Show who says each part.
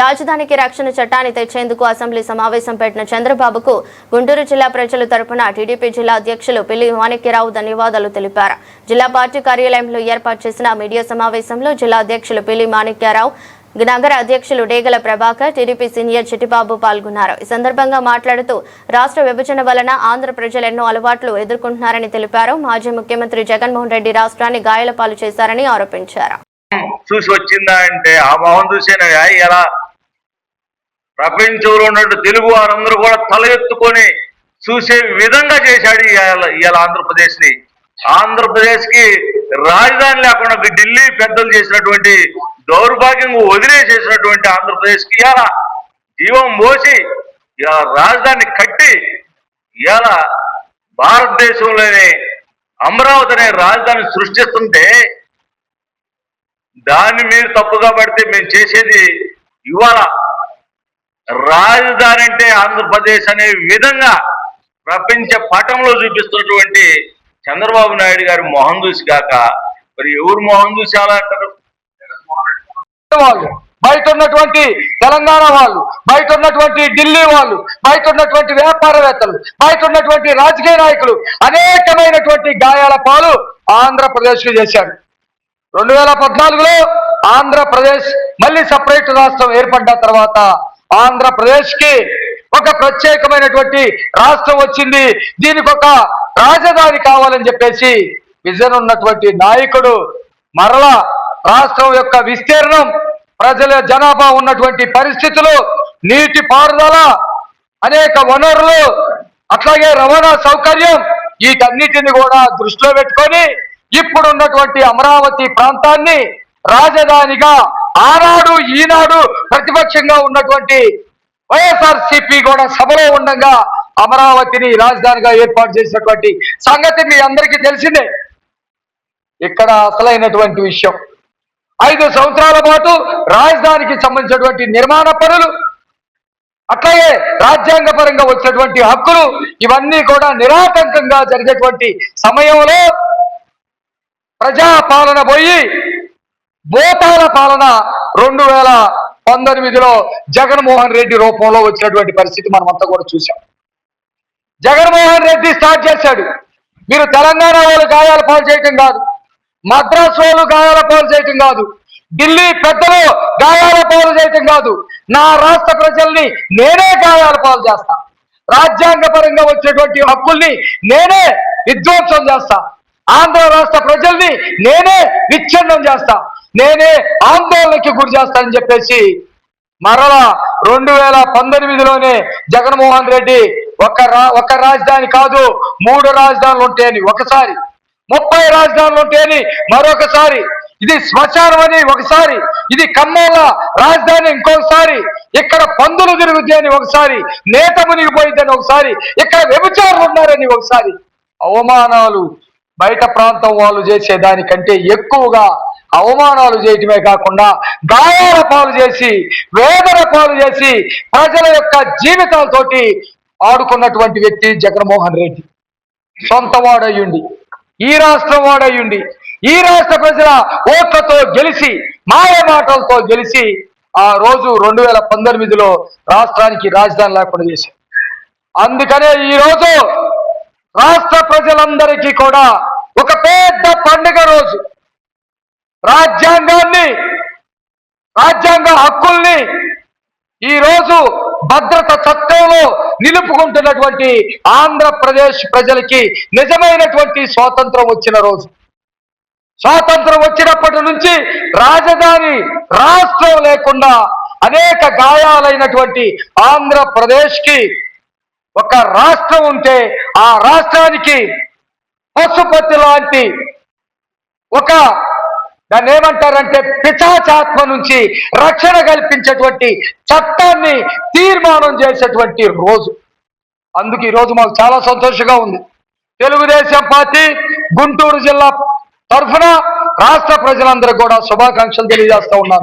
Speaker 1: రాజధానికి రక్షణ చట్టాన్ని తెచ్చేందుకు అసెంబ్లీ సమావేశం పెట్టిన చంద్రబాబుకు గుంటూరు జిల్లా ప్రజల తరపున టీడీపీ జిల్లా అధ్యక్షులు పిల్లి మాణిక్యరావు ధన్యవాదాలు తెలిపారు. జిల్లా పార్టీ కార్యాలయంలో ఏర్పాటు చేసిన మీడియా సమావేశంలో జిల్లా అధ్యక్షులు పిల్లి మాణిక్యరావు, నగర అధ్యక్షులు డేగల ప్రభాకర్, టీడీపీ సీనియర్ చిట్టిబాబు పాల్గొన్నారు. ఈ సందర్భంగా మాట్లాడుతూ రాష్ట్ర విభజన వలన ఆంధ్ర ప్రజలు ఎన్నో అలవాట్లు ఎదుర్కొంటున్నారని తెలిపారు. మాజీ ముఖ్యమంత్రి జగన్మోహన్ రెడ్డి రాష్ట్రాన్ని గాయాల పాలు చేశారని ఆరోపించారు.
Speaker 2: చూసి వచ్చిందా అంటే ఆ మొహం చూసేనా ఇలా ప్రపంచంలో ఉన్నట్టు తెలుగు వారందరూ కూడా తల ఎత్తుకొని చూసే విధంగా చేశాడు ఇవాళ ఆంధ్రప్రదేశ్ కి రాజధాని లేకుండా ఢిల్లీ పెద్దలు చేసినటువంటి దౌర్భాగ్యంగా వదిలేసేసినటువంటి ఆంధ్రప్రదేశ్ కి ఇవాళ జీవం పోసి ఇలా రాజధాని కట్టి ఇవాళ భారతదేశంలోనే అమరావతి అనే రాజధాని సృష్టిస్తుంటే దాన్ని మీరు తప్పుగా పడితే మేము చేసేది ఇవాళ రాజధాని అంటే ఆంధ్రప్రదేశ్ అనే విధంగా ప్రపంచ పటంలో చూపిస్తున్నటువంటి చంద్రబాబు నాయుడు గారి మొహం చూసి కాక మరి ఎవరు మొహం చూసి అలా అంటారు?
Speaker 3: వాళ్ళు బయట ఉన్నటువంటి తెలంగాణ వాళ్ళు, బయట ఉన్నటువంటి ఢిల్లీ వాళ్ళు, బయట ఉన్నటువంటి వ్యాపారవేత్తలు, బయట ఉన్నటువంటి రాజకీయ నాయకులు అనేకమైనటువంటి గాయాల పాలు ఆంధ్రప్రదేశ్ కు చేశారు. 2014లో ఆంధ్రప్రదేశ్ మళ్ళీ సపరేట్ రాష్ట్రం ఏర్పడ్డ తర్వాత ఆంధ్రప్రదేశ్ కి ఒక ప్రత్యేకమైనటువంటి రాష్ట్రం వచ్చింది. దీనికి ఒక రాజధాని కావాలని చెప్పేసి విజన్ ఉన్నటువంటి నాయకుడు మరలా రాష్ట్రం యొక్క విస్తీర్ణం, ప్రజల జనాభా ఉన్నటువంటి పరిస్థితులు, నీటి పారుదల, అనేక వనరులు, అట్లాగే రవాణా సౌకర్యం, వీటన్నిటిని కూడా దృష్టిలో పెట్టుకొని ఇప్పుడు ఉన్నటువంటి అమరావతి ప్రాంతాన్ని రాజధానిగా ఆనాడు ఈనాడు ప్రతిపక్షంగా ఉన్నటువంటి వైఎస్ఆర్సీపీ కూడా సభలో ఉండగా అమరావతిని రాజధానిగా ఏర్పాటు చేసినటువంటి సంగతి మీ అందరికీ తెలిసిందే. ఇక్కడ అసలైనటువంటి విషయం 5 సంవత్సరాల పాటు రాజధానికి సంబంధించినటువంటి నిర్మాణ పనులు, అట్లాగే రాజ్యాంగపరంగా వచ్చినటువంటి హక్కులు ఇవన్నీ కూడా నిరాటంకంగా జరిగేటువంటి సమయంలో ప్రజాపాలన పోయి భూపాల పాలన 2019లో జగన్మోహన్ రెడ్డి రూపంలో వచ్చినటువంటి పరిస్థితి మనమంతా కూడా చూసాం. జగన్మోహన్ రెడ్డి స్టార్ట్ చేశాడు. మీరు తెలంగాణ వాళ్ళు గాయాల పాలు చేయటం కాదు, మద్రాసు వాళ్ళు గాయాల పాలు చేయటం కాదు, ఢిల్లీ పెద్దలు గాయాల పాలు చేయటం కాదు, నా రాష్ట్ర ప్రజల్ని నేనే గాయాల పాలు చేస్తా, రాజ్యాంగపరంగా వచ్చినటువంటి హక్కుల్ని నేనే విధ్వంసం చేస్తా, ఆంధ్ర రాష్ట్ర ప్రజల్ని నేనే విచ్ఛిన్నం చేస్తా, నేనే ఆందోళనకి గురి చేస్తానని చెప్పేసి మరలా 2019లోనే జగన్మోహన్ రెడ్డి ఒక రాజధాని కాదు 3 రాజధానులు ఉంటాయని ఒకసారి, 30 రాజధానులు ఉంటాయని మరొకసారి, ఇది శ్మశానం అని ఒకసారి, ఇది కమ్మోళ్ళ రాజధాని ఇంకొకసారి, ఇక్కడ పందులు తిరుగుతాయని ఒకసారి, నేత మునిగిపోయిద్దని ఒకసారి, ఇక్కడ వ్యభిచారులు ఉన్నారని ఒకసారి, అవమానాలు బయట ప్రాంతం వాళ్ళు చేసేదానికంటే ఎక్కువగా అవమానాలు చేయటమే కాకుండా గాయాల పాలు చేసి, వేదన పాలు చేసి, ప్రజల యొక్క జీవితాలతోటి ఆడుకున్నటువంటి వ్యక్తి జగన్మోహన్ రెడ్డి. సొంత వాడయ్యుండి, ఈ రాష్ట్రం వాడయ్యుండి, ఈ రాష్ట్ర ప్రజల ఓట్లతో గెలిచి, మాయ మాటలతో గెలిచి ఆ రోజు 2019లో రాష్ట్రానికి రాజధాని లేకుండా చేశారు. అందుకనే ఈరోజు రాష్ట్ర ప్రజలందరికీ కూడా ఒక పెద్ద పండుగ రోజు. రాజ్యాంగ హక్కుల్ని ఈరోజు భద్రత చట్టంలో నిలుపుకుంటున్నటువంటి ఆంధ్రప్రదేశ్ ప్రజలకి నిజమైనటువంటి స్వాతంత్రం వచ్చిన రోజు. స్వాతంత్రం వచ్చినప్పటి నుంచి రాజధాని రాష్ట్రం లేకుండా అనేక గాయాలైనటువంటి ఆంధ్రప్రదేశ్కి ఒక రాష్ట్రం ఉంటే ఆ రాష్ట్రానికి పశుపతి లాంటి ఒక దాన్ని ఏమంటారంటే పిశాచాత్మ నుంచి రక్షణ కల్పించేటువంటి చట్టాన్ని తీర్మానం చేసేటువంటి రోజు. అందుకు ఈరోజు మాకు చాలా సంతోషంగా ఉంది. తెలుగుదేశం పార్టీ గుంటూరు జిల్లా తరఫున రాష్ట్ర ప్రజలందరూ కూడా శుభాకాంక్షలు తెలియజేస్తూ ఉన్నాను.